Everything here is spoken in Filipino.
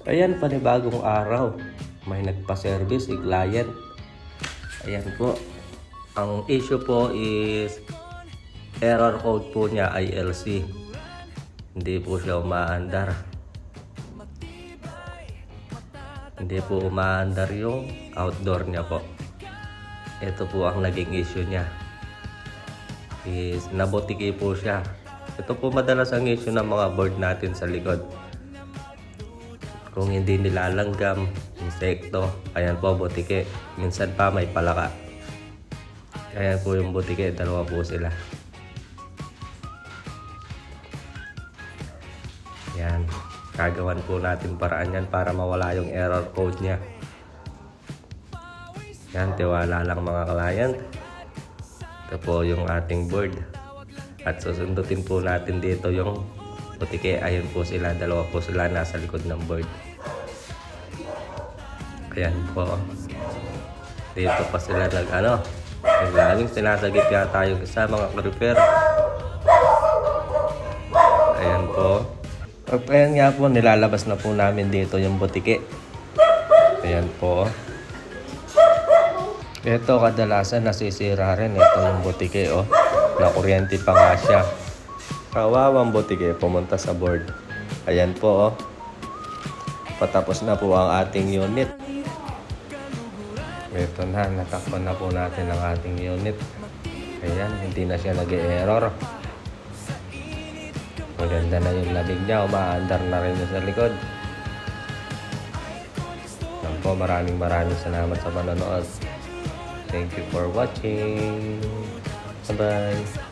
Ayan, panibagong araw. May nagpa-service, si client. Ayan po. Ang issue po is error code po niya ILC. Hindi po siya umaandar. Hindi po umaandar yung outdoor niya po. Ito po ang naging issue niya. Is nabotiki po siya. Ito po madalas ang issue ng mga board natin sa likod. Kung hindi nilalanggam, insekto, ayan po butike. Minsan pa may palaka. Ayan po yung butike, dalawa po sila. Ayan, gagawan po natin paraan yan para mawala yung error code niya. Ayan, tiwala lang mga client. Ito po yung ating board. At susundutin po natin dito yung butike. Ayun po sila, dalawa po sila nasa likod ng board. Ayan po. Dito pa sila laging sinasagip yata yung isa, mga ka-repair. Ayan po. At ayan nga po, nilalabas na po namin dito yung butike. Ayan po. Ito kadalasan nasisira rin. Ito yung butike, oh. Nakuryente pa nga siya. Kawawang butike, pumunta sa board. Ayan po, oh. Patapos na po ang ating unit. Ito na, natakpan na po natin ang ating unit. Ayan, hindi na siya nag-error. Maganda na yung labig niya, umaandar na rin sa likod. Ayan po, maraming salamat sa panonood. Thank you for watching. Bye-bye.